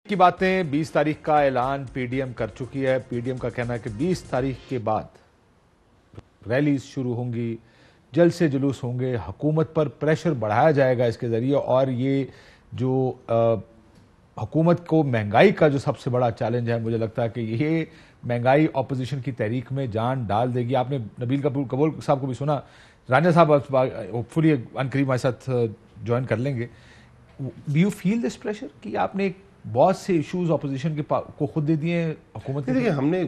की बातें 20 तारीख का ऐलान पीडीएम कर चुकी है। पीडीएम का कहना है कि 20 तारीख के बाद रैलीज शुरू होंगी, जल्द से जुलूस होंगे, हुकूमत पर प्रेशर बढ़ाया जाएगा इसके जरिए। और ये जो हुकूमत को महंगाई का जो सबसे बड़ा चैलेंज है, मुझे लगता है कि ये महंगाई ऑपोजिशन की तहरीक में जान डाल देगी। आपने नबील कबूल साहब को भी सुना, रांझा साहब होपफुली अनकरीब हमारे साथ ज्वाइन कर लेंगे। Do you feel this pressure कि आपने बहुत से इश्यूज ऑपोजिशन के को खुद दे दिए हुकूमत के? देखिए, हमने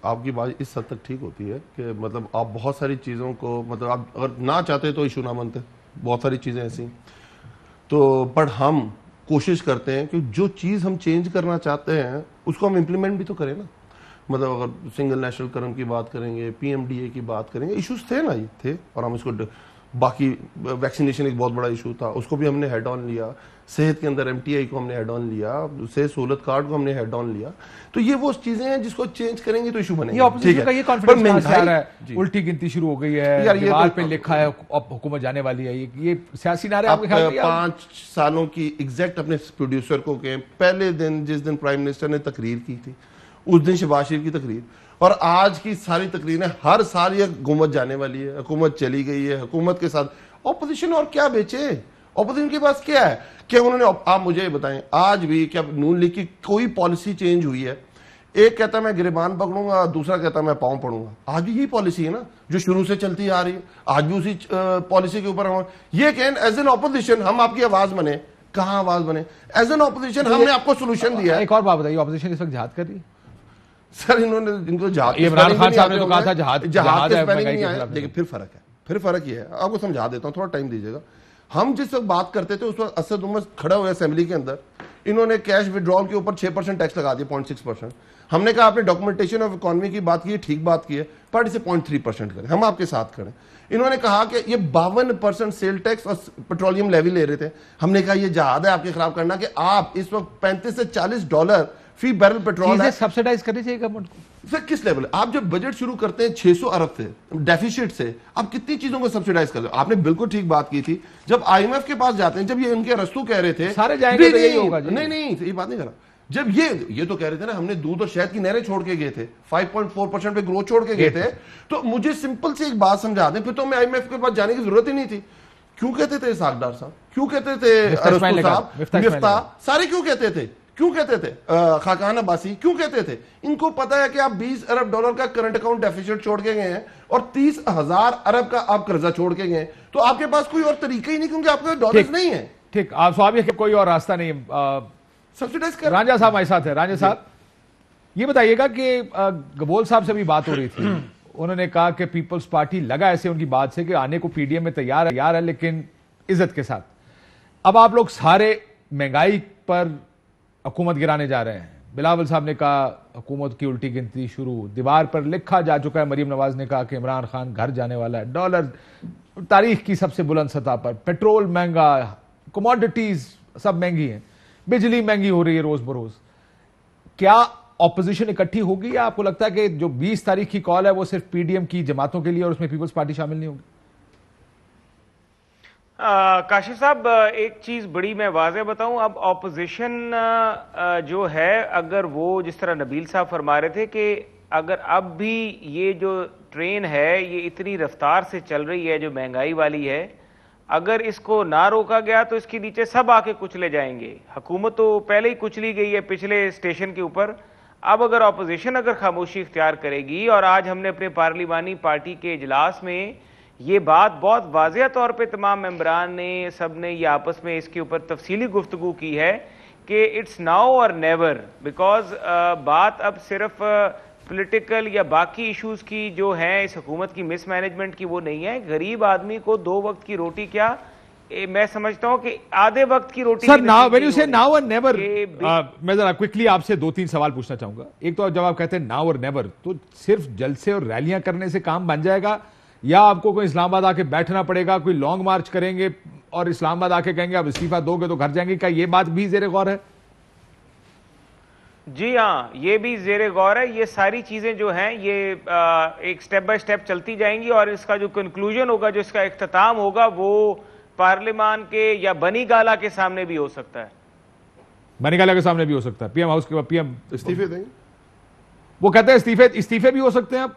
आपकी बात इस हद तक ठीक होती है कि मतलब आप बहुत सारी चीज़ों को, मतलब आप अगर ना चाहते तो इशू ना बनते, बहुत सारी चीज़ें ऐसी तो, पर हम कोशिश करते हैं कि जो चीज़ हम चेंज करना चाहते हैं उसको हम इम्प्लीमेंट भी तो करें ना। मतलब अगर सिंगल नेशनल करम की बात करेंगे, पीएमडीए की बात करेंगे, इश्यूज थे ना, ये थे, और हम इसको, बाकी वैक्सीनेशन एक बहुत बड़ा इशू था, उसको भी हमने हेड ऑन लिया। सेहत के अंदर एमटीआई को हमने हेड ऑन लिया, सेहत सहूलत कार्ड को हमने हेड ऑन लिया। तो ये वो चीजें हैं जिसको चेंज करेंगे तो इशू बनेगा। ये कॉन्फिडेंस आ रहा है, उल्टी गिनती शुरू हो गई है, दीवार पे लिखा है अब हुकूमत जाने वाली है, ये सियासी नारे आपके ख्याल में? 5 सालों की एग्जैक्ट अपने प्रोड्यूसर को के पहले दिन, जिस दिन प्राइम मिनिस्टर ने तकरीर की थी, उस दिन शहबाज शरीफ की तकरीर, और आज की सारी तकरीरें, हर साल ये हुकूमत जाने वाली है, हुकूमत चली गई है, हुकूमत के साथ ऑपोजिशन और क्या बेचे? ऑपोजिशन के पास क्या है? क्या उन्होंने, आप मुझे बताएं, आज भी क्या नून लीग की कोई पॉलिसी चेंज हुई है? एक कहता मैं गिरबान पकड़ूंगा, दूसरा कहता मैं पांव पड़ूंगा। आज भी यही पॉलिसी है ना जो शुरू से चलती आ रही है, आज भी उसी पॉलिसी के ऊपर हम ये कहें एज एन ऑपोजिशन हम आपकी आवाज बने। कहां आवाज बने? एज एन ऑपोजिशन हमने आपको सोल्यूशन दिया है। एक और बात बताइए, ऑपोजिशन इस वक्त जहाद कर रही है? सर इन्होंने इनको जहाज, इमरान खान साहब ने तो कहा था जहाज के स्पेलिंग नहीं आया। देखिए फिर फर्क है, फिर फर्क ये है, आपको समझा देता हूं, थोड़ा टाइम दीजिएगा। हम जिस वक्त बात करते थे उस वक्त असद उमर खड़ा हुआ असेंबली के अंदर, इन्होंने कैश विड्रॉल के ऊपर 6% टैक्स लगा दिया, 0.6%। हमने कहा आपने डॉक्यूमेंटेशन ऑफ इकोनॉमी की बात की, ठीक बात की है, पर इसे 0.3% करें, हम आपके साथ खड़े। इन्होंने कहा कि ये 52% सेल टैक्स और पेट्रोलियम लेवी ले रहे थे। हमने कहा ये जहाद है आपके खिलाफ करना कि आप इस वक्त $35 से $40 फी बैरल पेट्रोल है, सब्सिडाइज करनी चाहिए गवर्नमेंट को। सर किस लेवल? आप जब बजट शुरू करते हैं 600 अरब से डेफिसिट से, आप कितनी चीजों को सब्सिडाइज कर रहे हो? आपने बिल्कुल ठीक बात की थी, जब आईएमएफ के पास जाते हैं, जब ये उनके रस्तू कह रहे थे सारे जाएंगे तो यही होगा। नहीं ये बात नहीं कर रहा। जब ये तो कह रहे थे ना, हमने दूध और शहद की नहरें छोड़ के गए थे, 5.4% पे ग्रोथ छोड़ के गए थे, तो मुझे सिंपल सी एक बात समझा दें, फिर तो हमें आईएमएफ के पास जाने की जरूरत ही नहीं थी। क्यों कहते थे सागदार साहब, क्यों कहते थे अरस्तु साहब, मिफ्ता, सारे क्यों कहते थे? क्यों कहते थे खाकान अब्बासी, क्यों कहते थे? इनको पता है कि आप $20 अरब का करंट अकाउंट डेफिसिट छोड़ के गए हैं और 30,000 अरब का आप कर्जा छोड़ के गए, तो आपके पास कोई और तरीका ही नहीं, क्योंकि आपके डॉलर्स नहीं है। ठीक, आप स्वाभाविक है, कोई और रास्ता नहीं सब्सिडाइज कर। रांझा साहब हमारे साथ है। रांझा साहब, ये बताइएगा कि गबोल साहब से भी बात हो रही थी, उन्होंने कहा कि पीपल्स पार्टी, लगा ऐसे उनकी बात से कि आने को पीडीएम में तैयार है, लेकिन इज्जत के साथ। अब आप लोग सारे महंगाई पर हुकूमत गिराने जा रहे हैं। बिलावल साहब ने कहा हुकूमत की उल्टी गिनती शुरू, दीवार पर लिखा जा चुका है। मरीम नवाज ने कहा कि इमरान खान घर जाने वाला है। डॉलर तारीख की सबसे बुलंद सतह पर, पेट्रोल महंगा, कमोडिटीज सब महंगी हैं, बिजली महंगी हो रही है रोज बरोज। क्या ऑपोजिशन इकट्ठी होगी या आपको लगता है कि जो 20 तारीख की कॉल है वो सिर्फ पीडीएम की जमातों के लिए और उसमें पीपल्स पार्टी शामिल नहीं होगी? काशिफ साहब, एक चीज बड़ी मैं वाज़ेह बताऊं, अब ऑपोजिशन जो है, अगर वो जिस तरह नबील साहब फरमा रहे थे कि अगर अब भी ये जो ट्रेन है ये इतनी रफ्तार से चल रही है जो महंगाई वाली है, अगर इसको ना रोका गया तो इसके नीचे सब आके कुचले जाएंगे। हुकूमत तो पहले ही कुचली गई है पिछले स्टेशन के ऊपर, अब अगर ऑपोजिशन अगर खामोशी इख्तियार करेगी, और आज हमने अपने पार्लिमानी पार्टी के इजलास में ये बात बहुत वाज़ेह तौर पे तमाम मेंबरान ने, सब ने ये आपस में इसके ऊपर तफसीली गुफ्तगू की है कि इट्स नाउ और नेवर, बिकॉज बात अब सिर्फ पॉलिटिकल या बाकी इश्यूज की जो हैं इस हुकूमत की मिसमैनेजमेंट की वो नहीं है। गरीब आदमी को 2 वक्त की रोटी क्या, मैं समझता हूं कि आधे वक्त की रोटी। सर नाउ व्हेन यू से नाउ और नेवर, मैं जरा क्विकली आपसे 2-3 सवाल पूछना चाहूंगा। एक तो जब आप कहते हैं नाउ और नेवर, तो सिर्फ जलसे और रैलियां करने से काम बन जाएगा या आपको कोई इस्लामाबाद आके बैठना पड़ेगा, कोई लॉन्ग मार्च करेंगे और इस्लामाबाद आके कहेंगे आप इस्तीफा दोगे तो घर जाएंगे? क्या ये बात भी ज़ेरे गौर है? जी हाँ, ये भी ज़ेरे गौर है। ये सारी चीजें जो हैं ये एक स्टेप बाय स्टेप चलती जाएंगी और इसका जो कंक्लूजन होगा, जो इसका इख्तिताम होगा, वो पार्लियामान के या बनी गाला के सामने भी हो सकता है। मनीकाला के सामने भी हो सकता है, पीएम हाउस के पीएम इस्तीफे देंगे। वो कहते हैं इस्तीफे भी हो सकते हैं। अब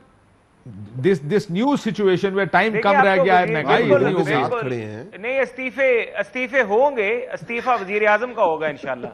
दिस न्यू सिचुएशन में टाइम कम रह गया है, महंगाई इतनी हो गई, खड़े हैं। नहीं इस्तीफे होंगे, इस्तीफा वजीर आजम का होगा इंशाल्लाह।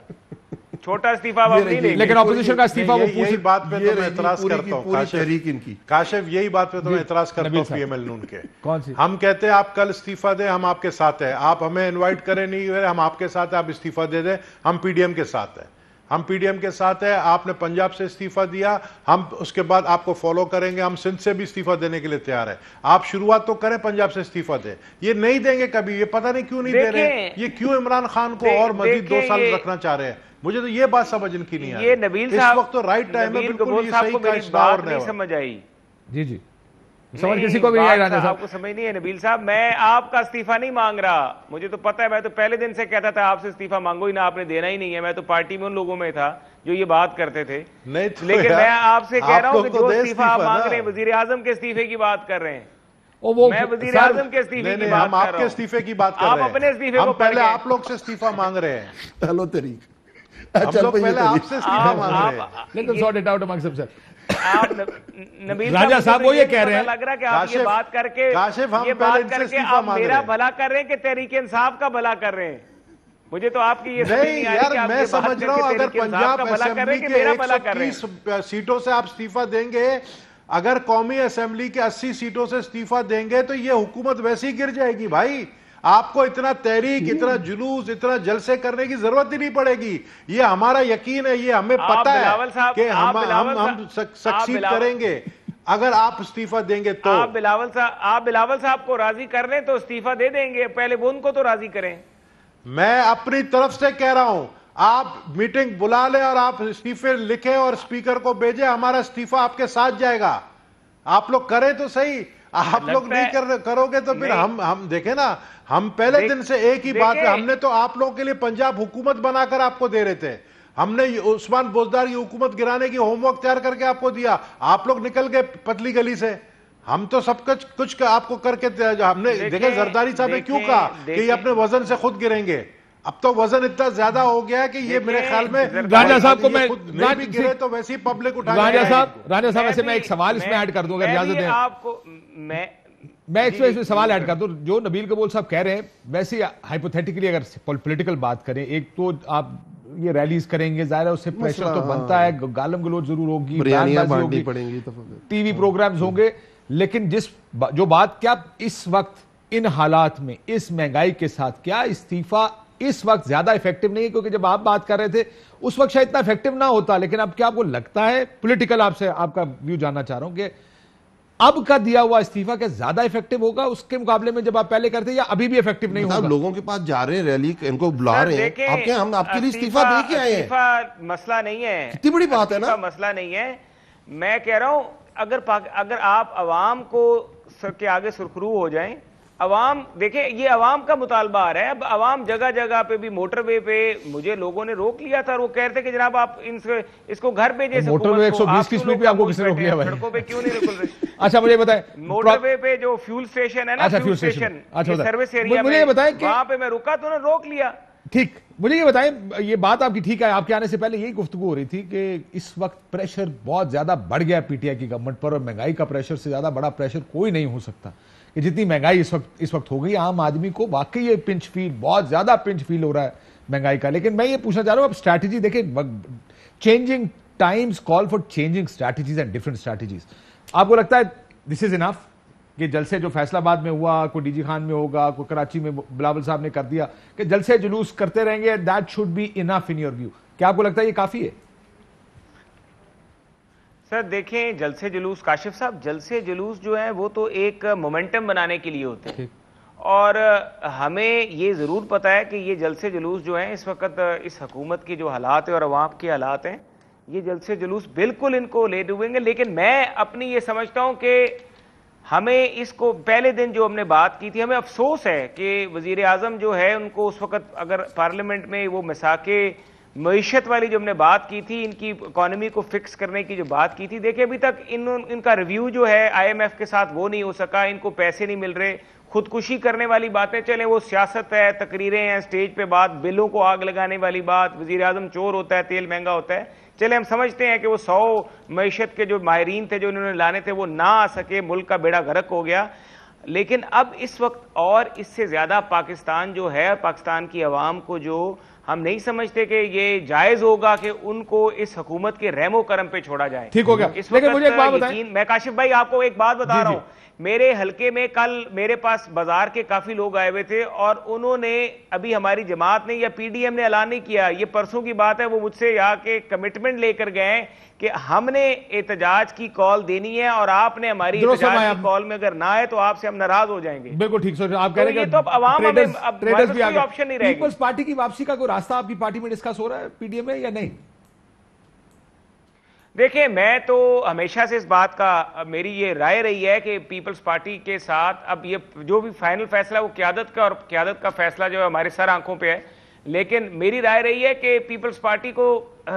छोटा इस्तीफा अब नहीं लेंगे, लेकिन ऑपोजिशन का इस्तीफा वो यही बात पे तो मैं एतराज करता हूँ पूरी तहरीक इनकी। काशिफ, यही बात पे तो मैं एतराज करता हूँ पीएमएल नून के। कौन सी? हम कहते हैं आप कल इस्तीफा दें, हम आपके साथ हैं। आप हमें इनवाइट करें नहीं, हम आपके साथ हैं, आप इस्तीफा दे दें, हम पीडीएम के साथ हैं। हम पीडीएम के साथ है। आपने पंजाब से इस्तीफा दिया, हम उसके बाद आपको फॉलो करेंगे। हम सिंध से भी इस्तीफा देने के लिए तैयार है। आप शुरुआत तो करें, पंजाब से इस्तीफा दें। ये नहीं देंगे कभी, ये पता नहीं क्यों नहीं दे रहे। ये क्यों इमरान खान को और मजीद 2 साल रखना चाह रहे हैं, मुझे तो ये बात समझ इनकी नहीं आई। ये नबील साहब, इस वक्त तो राइट टाइम है, बिल्कुल ये सही का बात नहीं समझ आई। जी समझ किसी को भी नहीं आई। राजा साहब आपको समझ नहीं है नबील साहब, मैं आपका इस्तीफा नहीं मांग रहा, मुझे तो पता है। मैं तो पहले दिन से कहता था आपसे इस्तीफा मांगो ही ना, आपने देना ही नहीं है। मैं तो पार्टी में उन लोगों में था जो ये बात करते थे। नहीं तो लेकिन मैं आपसे कह रहा हूं कि जो इस्तीफा आप मांग रहे हैं, ना। वजीर आजम के इस्तीफे की बात कर रहे हैं। मैं वजीर आजम के इस्तीफे की बात हम आपके इस्तीफे की बात कर रहे हैं। आप अपने इस्तीफे को पहले आप लोग से इस्तीफा मांग रहे हैं। चलो तरीक, हम लोग पहले आपसे इस्तीफा मांग रहे हैं। Let them sort it out among themselves। आप नबील राजा साहब वो ये कह रहे हैं, लग रहा कि आप ये बात करके काशिफ, हम ये पहले बात इनसे करके इस्तीफा आप मांग मेरा रहे हैं। भला कर रहे हैं कि तहरीक इंसाफ का भला कर रहे हैं। मुझे तो आपकी ये समझ नहीं नहीं आ रही यार, कि आप मैं ये बात समझ रहा हूं करके अगर तहरीक इंसाफ पंजाब का भला कर रहे असेंबली हैं कि के मेरा भला कर रहे हैं। 130 सीटों से आप इस्तीफा देंगे, अगर कौमी असेंबली के 80 सीटों से इस्तीफा देंगे तो ये हुकूमत वैसे ही गिर जाएगी भाई। आपको इतना तहरीक, इतना जुलूस, इतना जलसे करने की जरूरत ही नहीं पड़ेगी। ये हमारा यकीन है, ये हमें पता है कि हम सक्सीड करेंगे अगर आप इस्तीफा देंगे तो। आप बिलावल साहब को राजी कर लें तो इस्तीफा दे देंगे, पहले वो उनको तो राजी करें। मैं अपनी तरफ से कह रहा हूं, आप मीटिंग बुला लें और आप इस्तीफे लिखें और स्पीकर को भेजें, हमारा इस्तीफा आपके साथ जाएगा। आप लोग करें तो सही, आप लोग नहीं करोगे तो फिर हम देखें ना। हम पहले दिन से एक ही बात है, हमने तो आप लोगों के लिए पंजाब हुकूमत बनाकर आपको दे रहे थे। हमने उस्मान बोजदार की हुकूमत गिराने की होमवर्क तैयार करके आपको दिया, आप लोग निकल गए पतली गली से। हम तो सब कुछ आपको करके हमने देखे। जरदारी साहब ने क्यों कहा कि ये अपने वजन से खुद गिरेंगे? अब तो वजन इतना ज्यादा हो गया कि ये मेरे ख्याल में राजा साहब को मैं नहीं भी गिरे तो वैसे ही पब्लिक उठाएगी। राजा साहब वैसे मैं एक सवाल इसमें ऐड कर दूं, अगर इजाजत दें आपको। मैं इसमें सवाल ऐड कर दूं। जो नबील कबूल साहब कह रहे हैं, वैसे हाइपोथेटिकली अगर पॉलिटिकल बात करें, एक तो आप ये रैलीज करेंगे, जाहिर है उससे प्रेशर तो बनता है, गालम गलोच जरूर होगी, बांटनी पड़ेंगी, टीवी प्रोग्राम्स होंगे। लेकिन जो बात, क्या इस वक्त इन हालात में, इस महंगाई के साथ, क्या इस्तीफा इस वक्त ज्यादा इफेक्टिव नहीं है? क्योंकि जब आप बात कर रहे थे उस वक्त शायद इतना इफेक्टिव ना होता, लेकिन अब क्या आपको लगता है, पॉलिटिकल आपसे आपका व्यू जानना चाह रहा हूं, कि अब का दिया हुआ इस्तीफा क्या ज्यादा इफेक्टिव होगा उसके मुकाबले में जब आप पहले करते, या अभी भी इफेक्टिव नहीं होगा? लोगों के पास जा रहे हैं, रैली इनको बुला रहे हैं, हम आपके लिए इस्तीफा दे के आए हैं। मसला नहीं है, कितनी बड़ी बात है ना। मसला नहीं है। मैं कह रहा हूं अगर आप अवाम को के आगे सुरखरू हो जाएं, अवाम देखें, ये अवाम का मुतालबा आ रहा है। अब अवाम जगह जगह पे भी, मोटरवे पे मुझे लोगों ने रोक लिया था और वो कह रहे थे कि जनाब आप इसको घर भेजे। मोटरवे 120 की स्पीड पे आपको किसने रोक लिया भाई? सड़कों पे क्यों नहीं निकल रहे? अच्छा मुझे बताएं, मोटरवे पे जो फ्यूल स्टेशन है ना, फ्यूल स्टेशन सर्विस एरिया, मुझे बताएं कि वहां पे मैं रुका तो उन्होंने रोक लिया। ठीक, मुझे ये बताएं, ये बात आपकी ठीक है, आपके आने से पहले यही गुफ्तगू हो रही थी कि इस वक्त प्रेशर बहुत ज्यादा बढ़ गया पीटीआई की गवर्नमेंट पर, और महंगाई का प्रेशर से ज्यादा बड़ा प्रेशर कोई नहीं हो सकता। कि जितनी महंगाई इस वक्त हो गई, आम आदमी को वाकई ये पिंच फील, बहुत ज्यादा पिंच फील हो रहा है महंगाई का। लेकिन मैं ये पूछना चाह रहा हूं, अब स्ट्रैटेजी देखें, changing times call for changing strategies and different strategies. आपको लगता है दिस इज इनफ कि जलसे जो फैसलाबाद में हुआ, कोई डीजी खान में होगा, कोई कराची में बिलावल साहब ने कर दिया, कि जलसे जुलूस करते रहेंगे, that should be enough in your view? क्या आपको लगता है ये काफी है? सर देखें, जलसे जुलूस, काशिफ साहब, जलसे जुलूस जो है वो तो एक मोमेंटम बनाने के लिए होते हैं, और हमें ये जरूर पता है कि ये जलसे जुलूस जो है इस वक्त इस हुकूमत की जो हालात है और अवाम के हालात हैं, ये जलसे जुलूस बिल्कुल इनको ले डूबेंगे। लेकिन मैं अपनी ये समझता हूं कि हमें इसको, पहले दिन जो हमने बात की थी, हमें अफसोस है कि वजीर आजम जो है उनको उस वक्त अगर पार्लियामेंट में वो मिसाके मईशत वाली जो हमने बात की थी, इनकी इकोनॉमी को फिक्स करने की जो बात की थी, देखिए अभी तक इनका रिव्यू जो है आईएमएफ के साथ वो नहीं हो सका, इनको पैसे नहीं मिल रहे। खुदकुशी करने वाली बातें, चले वो सियासत है, तकरीरें हैं, स्टेज पे बात, बिलों को आग लगाने वाली बात, वजीर आजम चोर होता है, तेल महंगा होता है, चले हम समझते हैं कि वो 100 मईशत के जो माहिरीन थे जो इन्होंने लाने थे वो ना आ सके, मुल्क का बेड़ा गर्क हो गया। लेकिन अब इस वक्त और इससे ज्यादा पाकिस्तान जो है, पाकिस्तान की आवाम को जो हम नहीं समझते कि ये जायज होगा कि उनको इस हुकूमत के रहमो करम पे छोड़ा जाए। ठीक हो गया। इस लेकिन मुझे एक बात बताएं, मैं काशिफ भाई आपको एक बात बता रहा हूं, मेरे हलके में कल मेरे पास बाजार के काफी लोग आए हुए थे और उन्होंने, अभी हमारी जमात ने या पीडीएम ने ऐलान नहीं किया, ये परसों की बात है, वो मुझसे यहाँ के कमिटमेंट लेकर गए कि हमने एहतजाज की कॉल देनी है और आपने हमारी एहतजाज की कॉल में अगर ना आए तो आपसे हम नाराज हो जाएंगे। बिल्कुल ठीक सोच, आप कह रहे हैं तो अब आवाम में अब कोई ऑप्शन नहीं रहेगा। पीपल्स पार्टी की वापसी का कोई रास्ता आपकी पार्टी में डिस्कस हो रहा है पीडीएम में या नहीं? देखिए, मैं तो हमेशा से इस बात का, मेरी ये राय रही है कि पीपल्स पार्टी के साथ अब ये जो भी फाइनल फैसला वो क़यादत का, और क़यादत का फैसला जो है हमारे सर आंखों पे है, लेकिन मेरी राय रही है कि पीपल्स पार्टी को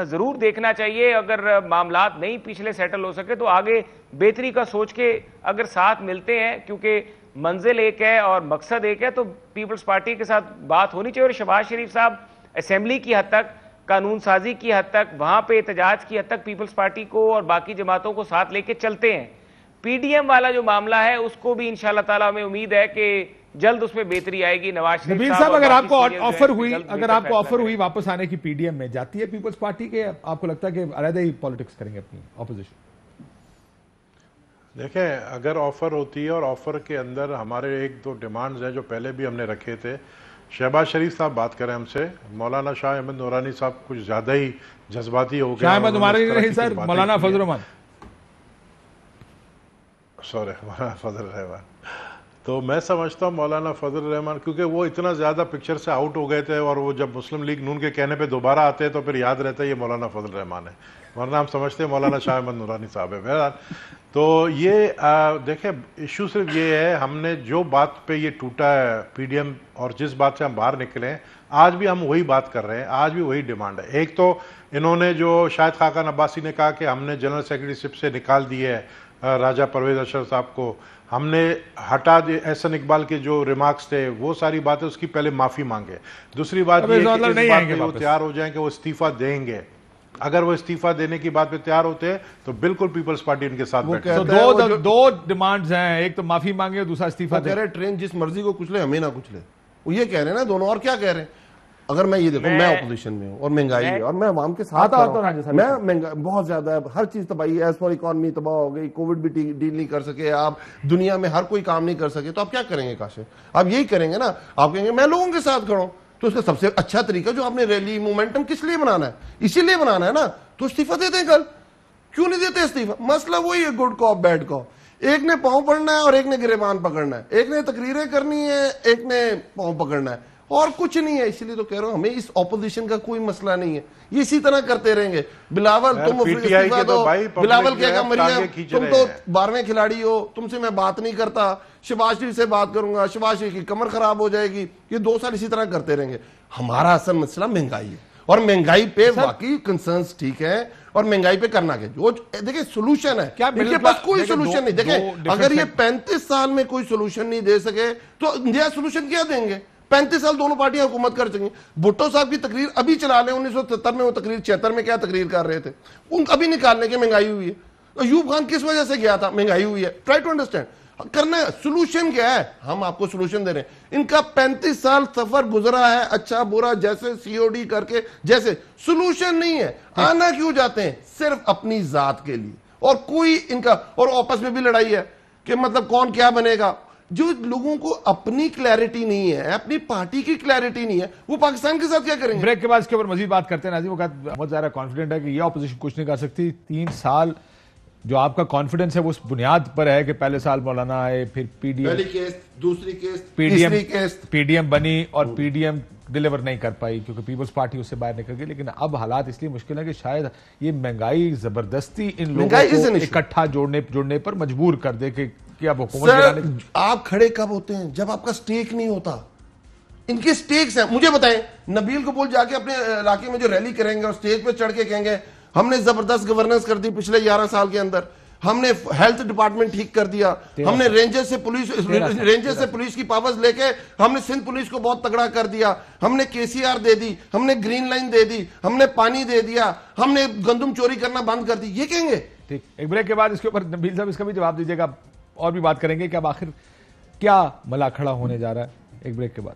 जरूर देखना चाहिए, अगर मामलात नहीं पिछले सेटल हो सके तो आगे बेहतरी का सोच के अगर साथ मिलते हैं, क्योंकि मंजिल एक है और मकसद एक है, तो पीपल्स पार्टी के साथ बात होनी चाहिए। और शहबाज शरीफ साहब असेंबली की हद तक, कानून साजी की हद तक, वहां पे एहतजाज की हद तक पीपल्स पार्टी को और बाकी जमातों को साथ लेके चलते हैं। पीडीएम वाला जो मामला है उसको भी इंशाल्लाह ताला हमें उम्मीद है कि जल्द उसमें बेहतरी आएगी। नवाज शरीफ साहब, अगर आपको ऑफर हुई वापस आने की पीडीएम में, जाती है पीपल्स पार्टी के? आपको लगता है कि अलग ही पॉलिटिक्स करेंगे अपनी ऑपोजिशन? देखें, अगर ऑफर होती है और ऑफर के अंदर हमारे 1-2 डिमांड्स हैं जो पहले भी हमने रखे थे। शहबाज शरीफ साहब बात करें हमसे, मौलाना शाह अहमद नूरानी साहब कुछ ज्यादा ही जज्बाती हो गए। शाह अहमद नूरानी नहीं सर, मौलाना फजल रहमान, सॉरी मौलाना फजल रहमान। तो मैं समझता हूँ मौलाना फजल रहमान, क्योंकि वो इतना ज़्यादा पिक्चर से आउट हो गए थे और वो जब मुस्लिम लीग नून के कहने पे दोबारा आते हैं तो फिर याद रहता है ये मौलाना फजल रहमान है, वरना हम समझते हैं मौलाना शाह अहमद नूरानी साहब है। बहरहाल तो ये देखें, इशू सिर्फ ये है, हमने जो बात पे ये टूटा है पीडीएम और जिस बात से हम बाहर निकले हैं, आज भी हम वही बात कर रहे हैं, आज भी वही डिमांड है। एक तो इन्होंने जो शाहिद खाकान अब्बासी ने कहा कि हमने जनरल सेक्रेटरीशिप से निकाल दिए है राजा परवेज अशरफ साहब को, हमने हटा दिए एहसन इकबाल के जो रिमार्क्स थे, वो सारी बातें उसकी पहले माफी मांगे। दूसरी बात ये कि इस बात पे वो तैयार हो जाएं कि वो इस्तीफा देंगे। अगर वो इस्तीफा देने की बात पे तैयार होते हैं तो बिल्कुल पीपल्स पार्टी इनके साथ बैठे। तो दो डिमांड्स हैं, एक तो माफी मांगे और दूसरा इस्तीफा दे। कह रहे ट्रेन जिस मर्जी को कुचले हमें ना कुचले, वो ये कह रहे हैं ना दोनों। और क्या कह रहे हैं? अगर मैं ये देखो, मैं ऑपोजिशन में हूँ और महंगाई है और मैं आवाम के साथ मैं महंगाई बहुत ज्यादा है, हर चीज तबाही है, एज फॉर इकोनॉमी तबाह हो गई, कोविड भी डील नहीं कर सके आप, दुनिया में हर कोई काम नहीं कर सके, तो आप क्या करेंगे काशिफ? आप यही करेंगे ना, आप कहेंगे मैं लोगों के साथ खड़ा हूं। तो उसका सबसे अच्छा तरीका जो आपने रैली मोमेंटम किस लिए बनाना है, इसीलिए बनाना है ना, तो इस्तीफा दे दें। कल क्यों नहीं देते इस्तीफा? मसला वही है, गुड कॉप बैड कॉप। एक ने पांव पड़ना है और एक ने गिरेबान पकड़ना है, एक ने तकरीरें करनी है, एक ने पांव पकड़ना है, और कुछ नहीं है। इसलिए तो कह रहा हूं, हमें इस ऑपोजिशन का कोई मसला नहीं है, ये इसी तरह करते रहेंगे। बिलावल तुम इस्तीफा दो, बिलावल कहेगा मरियम तुम तो 12वें खिलाड़ी हो, तुमसे मैं बात नहीं करता, शहबाज शरीफ से बात करूंगा, शहबाज शरीफ की कमर खराब हो जाएगी। ये 2 साल इसी तरह करते रहेंगे। हमारा असल मसला महंगाई है और महंगाई पे वाकई कंसर्न्स ठीक है, और महंगाई पे करना क्या, जो देखिए सोल्यूशन है क्या? इनके पास कोई सोल्यूशन नहीं। देखें, अगर ये 35 साल में कोई सोल्यूशन नहीं दे सके तो नया सोल्यूशन क्या देंगे? 35 साल दोनों पार्टियां हुकूमत कर चुकी। भुट्टो साहब की तकरीर अभी चला लें, 1970 में वो तकरीर, 76 में क्या तकरीर कर रहे थे, उन अभी निकालने की महंगाई हुई है। अयूब खान किस वजह से गया था? महंगाई हुई है। ट्राई टू अंडरस्टैंड, करना है। सोल्यूशन क्या है? हम आपको सोल्यूशन दे रहे हैं। इनका 35 साल सफर गुजरा है, अच्छा बुरा, जैसे सीओडी करके, जैसे सोल्यूशन नहीं है। आना क्यों जाते हैं? सिर्फ अपनी जात के लिए, और कोई इनका, और आपस में भी लड़ाई है कि मतलब कौन क्या बनेगा। जो लोगों को अपनी क्लैरिटी नहीं है, अपनी पार्टी की क्लैरिटी नहीं है, वो पाकिस्तान के साथ क्या करेंगे? ब्रेक के बाद इसके ऊपर मजीद बात करते हैं। नाज़िम बहुत ज्यादा कॉन्फिडेंट है कि ये ऑपोजिशन कुछ नहीं कर सकती। 3 साल जो आपका कॉन्फिडेंस है वो उस बुनियाद पर है कि पहले साल मौलाना आए, फिर पीडीएम, पहली केस, दूसरी केस, तीसरी केस, पीडीएम बनी और पीडीएम डिलीवर नहीं कर पाई क्योंकि पीपल्स पार्टी उससे बाहर निकल गई। लेकिन अब हालात इसलिए मुश्किल है कि शायद ये महंगाई जबरदस्ती इन लोगों को इकट्ठा जोड़ने पर मजबूर कर दे कि अब हुकूमत आप खड़े कब होते हैं? जब आपका स्टेक नहीं होता। इनके स्टेक्स हैं। मुझे बताएं, नबील कपूर जाके अपने इलाके में जो रैली करेंगे और स्टेज पे चढ़ के कहेंगे हमने जबरदस्त गवर्नेंस कर दी पिछले 11 साल के अंदर, हमने हेल्थ डिपार्टमेंट ठीक कर दिया, हमने रेंजर से पुलिस की पावर्स लेके हमने सिंध पुलिस को बहुत तगड़ा कर दिया, हमने केसीआर दे दी, हमने ग्रीन लाइन दे दी, हमने पानी दे दिया, हमने गंदम चोरी करना बंद कर दी, ये कहेंगे? ठीक, एक ब्रेक के बाद इसके ऊपर नबील साहब इसका भी जवाब दीजिएगा और भी बात करेंगे कि अब आखिर क्या मला खड़ा होने जा रहा है, एक ब्रेक के बाद।